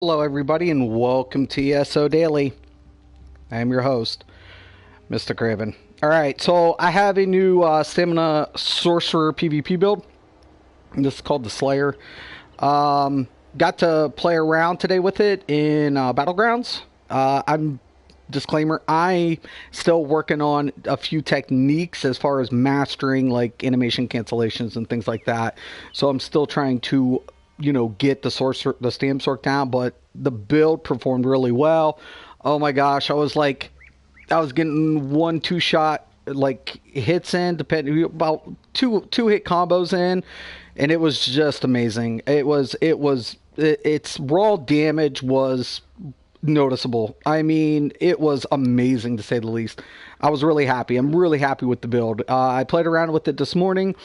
Hello, everybody, and welcome to ESO Daily. I am your host, Mr. Craven. Alright, so I have a new Stamina Sorcerer PvP build. This is called the Slayer. Got to play around today with it in Battlegrounds. Disclaimer, I still working on a few techniques as far as mastering like animation cancellations and things like that. So I'm still trying to get the stam sorc down, but the build performed really well. Oh my gosh, I was getting 1-2 shot like hits in, depending about two hit combos in, and it was just amazing. Its raw damage was noticeable. I mean, it was amazing to say the least. I was really happy. I'm really happy with the build. I played around with it this morning,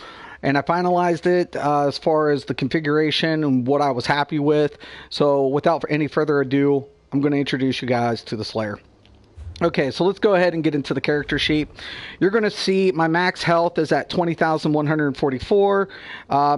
and I finalized it as far as the configuration and what I was happy with. So without any further ado, I'm going to introduce you guys to the Slayer. Okay, so let's go ahead and get into the character sheet. You're going to see my max health is at 20,144.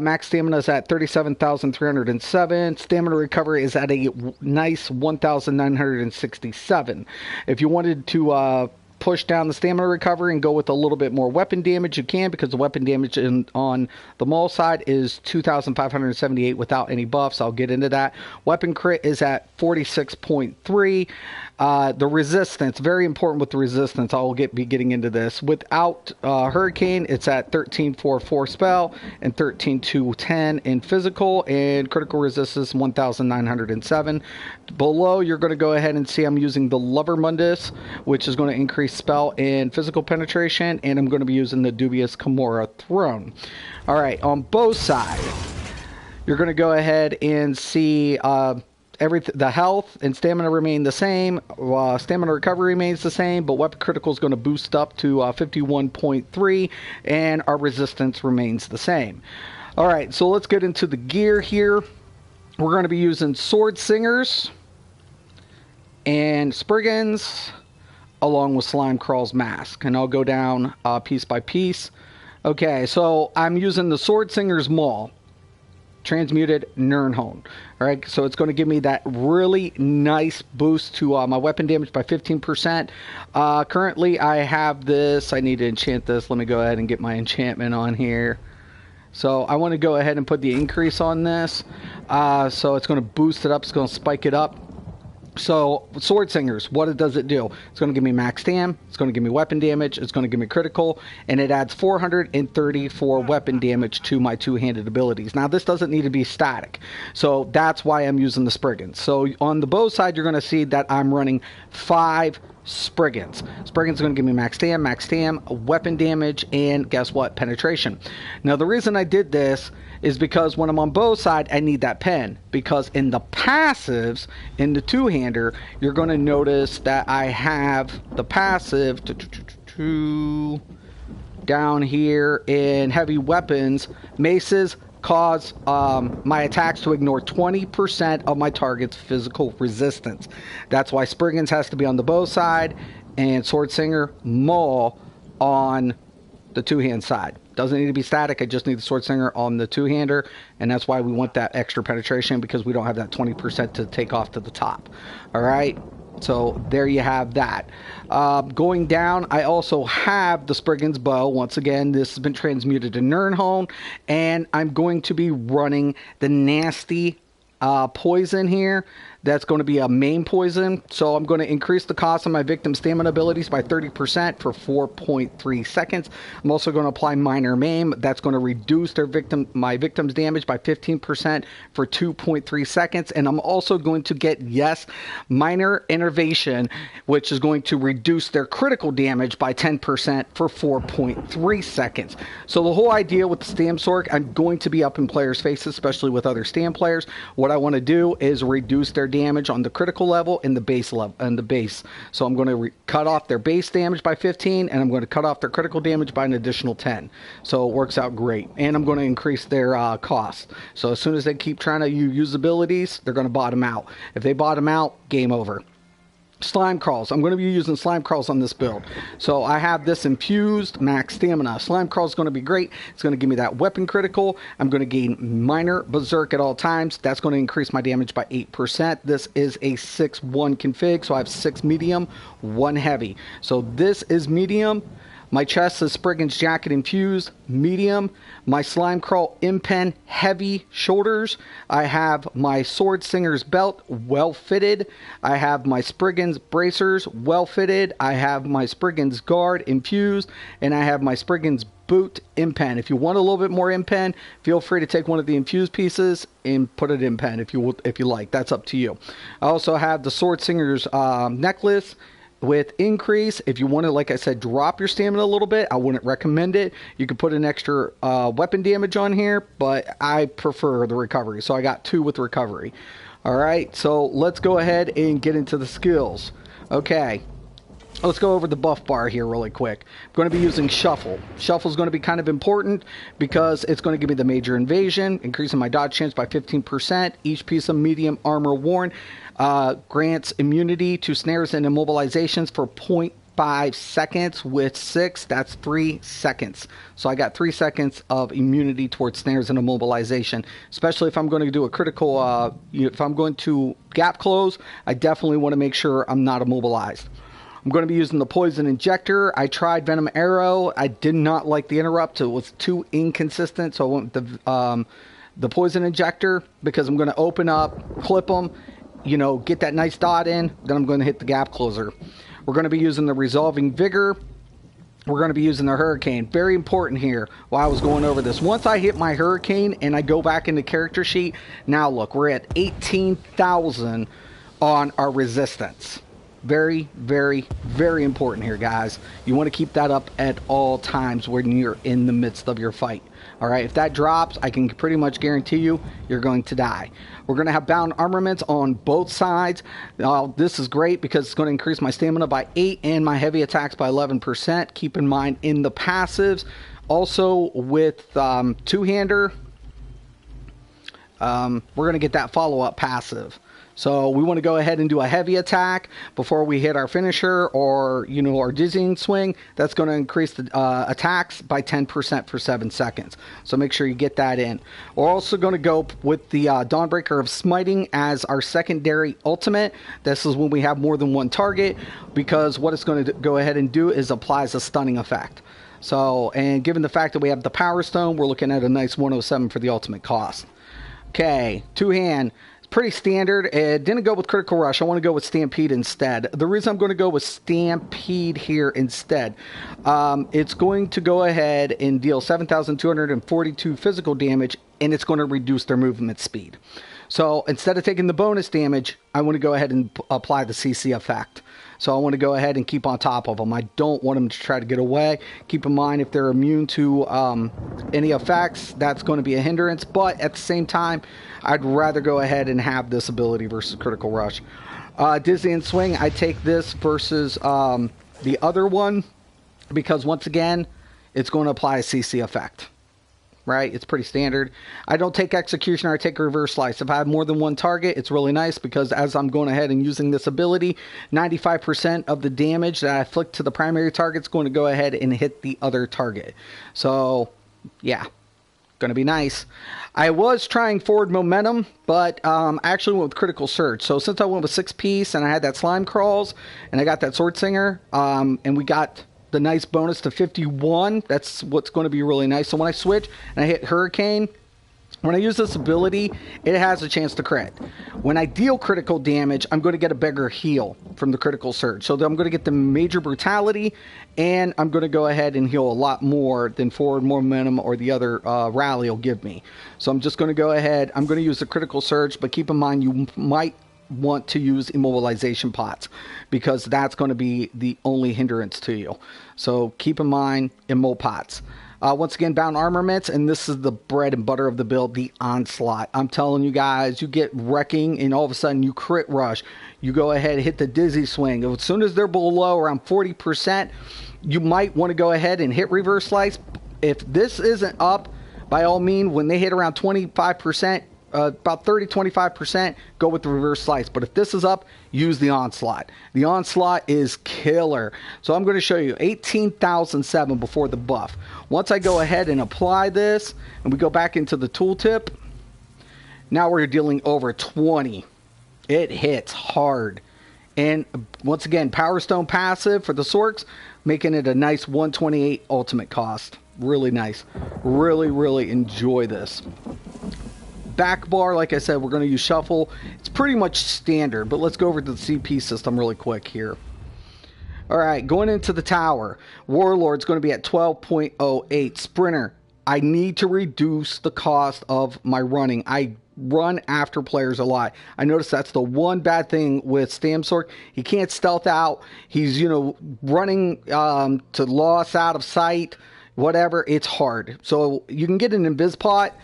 Max stamina is at 37,307. Stamina recovery is at a nice 1,967. If you wanted to push down the stamina recovery and go with a little bit more weapon damage, you can, because the weapon damage on the Maul side is 2,578 without any buffs. I'll get into that. Weapon crit is at 46.3. The resistance, very important with the resistance. I will be getting into this. Without Hurricane, it's at 13.44 spell and 13.210 in physical, and critical resistance 1,907. Below, you're going to go ahead and see I'm using the Lover Mundus, which is going to increase spell and physical penetration, and I'm going to be using the Dubious Kimura Throne. All right, on both sides, you're going to go ahead and see the health and stamina remain the same. Stamina recovery remains the same, but weapon critical is going to boost up to 51.3, and our resistance remains the same. All right, so let's get into the gear here. We're going to be using Sword Singers and Spriggans, along with Slime Crawl's mask, and I'll go down piece by piece. Okay, so I'm using the Sword Singer's Maul, transmuted Nirnhone. All right, so it's going to give me that really nice boost to my weapon damage by 15%. Currently, I have this. I need to enchant this. Let me go ahead and get my enchantment on here. So I want to go ahead and put the increase on this. So it's going to boost it up. It's going to spike it up. So, Sword Singers, what does it do? It's going to give me max stam, it's going to give me weapon damage, it's going to give me critical, and it adds 434 weapon damage to my two-handed abilities. Now, this doesn't need to be static, so that's why I'm using the Spriggans. So, on the bow side, you're going to see that I'm running 5 Spriggans. Spriggans are going to give me max stam, weapon damage, and guess what? Penetration. Now, the reason I did this is because when I'm on bow side, I need that pen, because in the passives, in the two-hander, you're going to notice that I have the passive down here in heavy weapons. Maces cause my attacks to ignore 20% of my target's physical resistance. That's why Spriggans has to be on the bow side and Sword Singer Maul on the two-hand side. Doesn't need to be static. I just need the Sword Singer on the two-hander, and that's why we want that extra penetration, because we don't have that 20% to take off to the top. All right, so there you have that. Going down, I also have the Spriggan's Bow. Once again, this has been transmuted to Nirnhone, and I'm going to be running the nasty poison here. That's going to be a main poison. So I'm going to increase the cost of my victim stamina abilities by 30% for 4.3 seconds. I'm also going to apply minor maim. That's going to reduce my victim's damage by 15% for 2.3 seconds. And I'm also going to get, yes, minor innervation, which is going to reduce their critical damage by 10% for 4.3 seconds. So the whole idea with the Stam Sorc, I'm going to be up in players' faces, especially with other Stam players. What I want to do is reduce their damage on the critical level and the base level and the base. So I'm going to cut off their base damage by 15, and I'm going to cut off their critical damage by an additional 10. So it works out great, and I'm going to increase their cost. So as soon as they keep trying to use abilities, they're going to bottom out. If they bottom out, game over. Slime crawls. I'm going to be using slime crawls on this build. So I have this infused max stamina. Slime crawl is going to be great. It's going to give me that weapon critical. I'm going to gain minor berserk at all times. That's going to increase my damage by 8%. This is a 6-1 config. So I have 6 medium, 1 heavy. So this is medium. My chest is Spriggan's Jacket infused, medium. My slime crawl impen, heavy shoulders. I have my sword singer's belt, well fitted. I have my Spriggan's bracers, well fitted. I have my Spriggan's guard infused, and I have my Spriggan's boot impen. If you want a little bit more impen, feel free to take one of the infused pieces and put it impen if you like. That's up to you. I also have the sword singer's necklace with increase. If you want to, like I said, drop your stamina a little bit, I wouldn't recommend it. You could put an extra weapon damage on here, but I prefer the recovery. So I got 2 with recovery. All right, so let's go ahead and get into the skills. Okay, let's go over the buff bar here really quick. I'm going to be using Shuffle. Shuffle is going to be kind of important because it's going to give me the major invasion, increasing my dodge chance by 15%. Each piece of medium armor worn grants immunity to snares and immobilizations for 0.5 seconds. With 6, that's 3 seconds. So I got 3 seconds of immunity towards snares and immobilization, especially if I'm going to do a critical, if I'm going to gap close, I definitely want to make sure I'm not immobilized. I'm going to be using the poison injector. I tried venom arrow. I did not like the interrupt. It was too inconsistent, so I went with the poison injector because I'm going to open up, clip them, you know, get that nice dot in, then I'm going to hit the gap closer. We're going to be using the resolving vigor. We're going to be using the hurricane. Very important here while I was going over this. Once I hit my hurricane and I go back into character sheet, now look, we're at 18,000 on our resistance. Very, very, very important here, guys. You want to keep that up at all times when you're in the midst of your fight. All right, if that drops, I can pretty much guarantee you, you're going to die. We're going to have bound armaments on both sides. This is great because it's going to increase my stamina by 8 and my heavy attacks by 11%. Keep in mind in the passives, also with two-hander, we're going to get that follow-up passive. So we want to go ahead and do a heavy attack before we hit our finisher or, you know, our dizzying swing. That's going to increase the attacks by 10% for 7 seconds. So make sure you get that in. We're also going to go with the Dawnbreaker of Smiting as our secondary ultimate. This is when we have more than one target, because what it's going to go ahead and do is applies a stunning effect. So, and given the fact that we have the Power Stone, we're looking at a nice 107 for the ultimate cost. Okay, two-hand. Pretty standard. It didn't go with Critical Rush. I want to go with Stampede instead. The reason I'm going to go with Stampede here instead, it's going to go ahead and deal 7,242 physical damage, and it's going to reduce their movement speed. So instead of taking the bonus damage, I want to go ahead and apply the CC effect. So I want to go ahead and keep on top of them. I don't want them to try to get away. Keep in mind, if they're immune to any effects, that's going to be a hindrance. But at the same time, I'd rather go ahead and have this ability versus Critical Rush. Dizzy and Swing, I take this versus the other one because, once again, it's going to apply a CC effect. Right? It's pretty standard. I don't take Executioner, I take Reverse Slice. If I have more than one target, it's really nice because as I'm going ahead and using this ability, 95% of the damage that I inflict to the primary target is going to go ahead and hit the other target. So, yeah, going to be nice. I was trying Forward Momentum, but I actually went with Critical Surge. So since I went with 6-piece and I had that Slime Crawls and I got that Sword Singer, and we got the nice bonus to 51. That's what's going to be really nice. So when I switch and I hit Hurricane, when I use this ability, it has a chance to crit. When I deal critical damage, I'm going to get a bigger heal from the Critical Surge. So I'm going to get the Major Brutality, and I'm going to go ahead and heal a lot more than Forward Momentum or the other rally will give me. So I'm just going to go ahead. I'm going to use the Critical Surge, but keep in mind you might want to use immobilization pots because that's going to be the only hindrance to you. So keep in mind immo pots. Once again, bound armaments, and this is the bread and butter of the build, the Onslaught. I'm telling you guys, you get wrecking and all of a sudden you crit rush. You go ahead and hit the dizzy swing. As soon as they're below around 40%, you might want to go ahead and hit Reverse Slice. If this isn't up, by all means, when they hit around 25%, about 30-25%, go with the reverse slice. But if this is up, use the onslaught. The onslaught is killer. So I'm going to show you 18,007 before the buff. Once I go ahead and apply this, and we go back into the tooltip, now we're dealing over 20. It hits hard. And once again, Power Stone passive for the Sorcs, making it a nice 128 ultimate cost. Really nice. Really, really enjoy this. Back bar, like I said, we're going to use shuffle. It's pretty much standard, but let's go over to the CP system really quick here. All right, going into the tower. Warlord's going to be at 12.08. Sprinter, I need to reduce the cost of my running. I run after players a lot. I noticed that's the one bad thing with Stamsorc. He can't stealth out. He's, you know, running to loss out of sight, whatever. It's hard. So you can get an invis pot,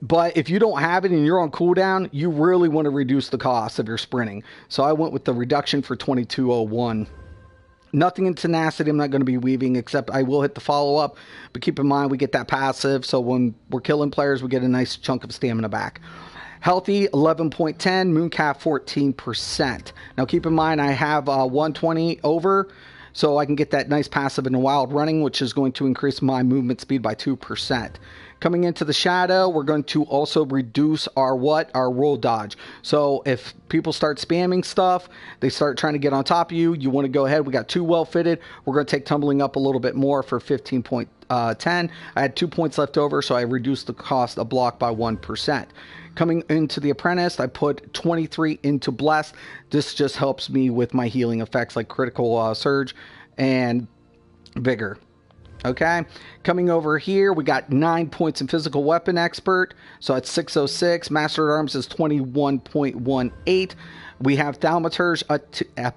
but if you don't have it and you're on cooldown, you really want to reduce the cost of your sprinting. So I went with the reduction for 2201. Nothing in tenacity I'm not going to be weaving, except I will hit the follow-up. But keep in mind, we get that passive, so when we're killing players, we get a nice chunk of stamina back. Healthy, 11.10. Mooncap, 14%. Now keep in mind, I have 120 over, so I can get that nice passive in the wild running, which is going to increase my movement speed by 2%. Coming into the shadow, we're going to also reduce our Our roll dodge. So if people start spamming stuff, they start trying to get on top of you, you want to go ahead. We got 2 well fitted. We're going to take tumbling up a little bit more for 15.10. I had 2 points left over, so I reduced the cost of block by 1%. Coming into the apprentice, I put 23 into bless. This just helps me with my healing effects like critical surge and vigor. Okay, coming over here, we got 9 points in physical weapon expert, so it's 606. Master at Arms is 21.18. We have thaumaturge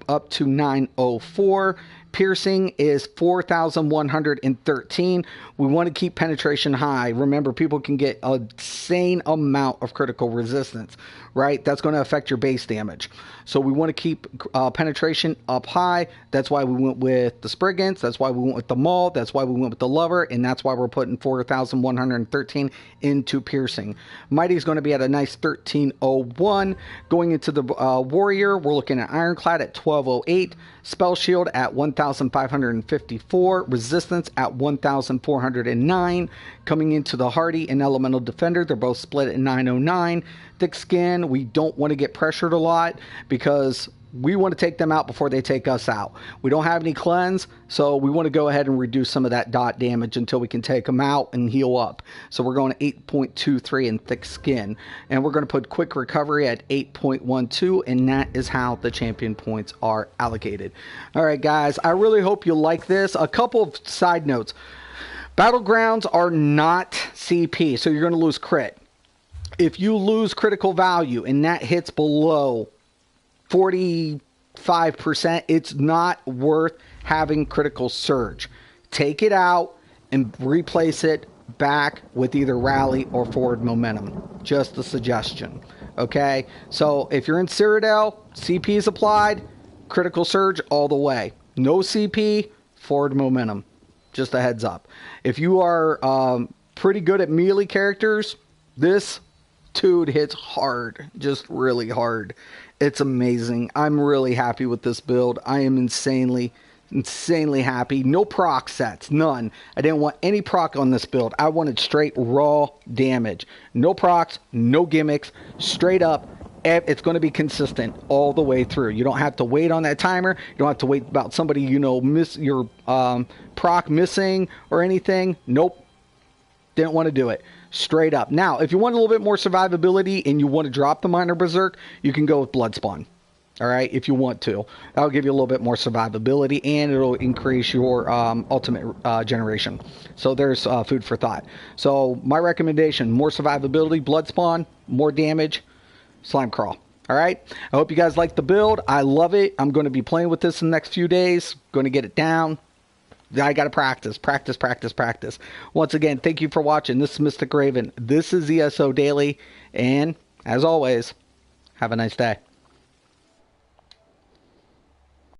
up to 904. Piercing is 4,113. We want to keep penetration high. Remember, people can get an insane amount of critical resistance, right? That's going to affect your base damage. So we want to keep penetration up high. That's why we went with the Spriggans. That's why we went with the Maul. That's why we went with the Lover. And that's why we're putting 4,113 into piercing. Mighty is going to be at a nice 1301. Going into the Warrior, we're looking at Ironclad at 1208. Spell Shield at 1,554. Resistance at 1,409. Coming into the Hardy and Elemental Defender, they're both split at 909. Thick Skin, we don't want to get pressured a lot because we want to take them out before they take us out. We don't have any cleanse, so we want to go ahead and reduce some of that dot damage until we can take them out and heal up. So we're going to 8.23 in Thick Skin. And we're going to put Quick Recovery at 8.12, and that is how the champion points are allocated. All right, guys, I really hope you like this. A couple of side notes. Battlegrounds are not CP, so you're going to lose crit. If you lose critical value and that hits below 45%, it's not worth having critical surge. Take it out and replace it back with either rally or forward momentum. Just a suggestion. Okay, so if you're in Cyrodiil, CP is applied, critical surge all the way. No CP, forward momentum. Just a heads up. If you are pretty good at melee characters, this dude hits hard, just really hard. It's amazing. I'm really happy with this build. I am insanely happy. No proc sets, none. I didn't want any proc on this build. I wanted straight raw damage. No procs, no gimmicks, straight up. It's going to be consistent all the way through. You don't have to wait on that timer. You don't have to wait about somebody, you know, miss your proc missing or anything. Nope. Didn't want to do it. Straight up. Now, if you want a little bit more survivability and you want to drop the Minor Berserk, you can go with Bloodspawn. All right, if you want to. That'll give you a little bit more survivability, and it'll increase your ultimate generation. So there's food for thought. So my recommendation, more survivability, Bloodspawn, more damage, Slime Crawl. All right, I hope you guys like the build. I love it. I'm going to be playing with this in the next few days. Going to get it down. I got to practice. Once again, thank you for watching. This is Mystic Raven. This is ESO Daily. And as always, have a nice day.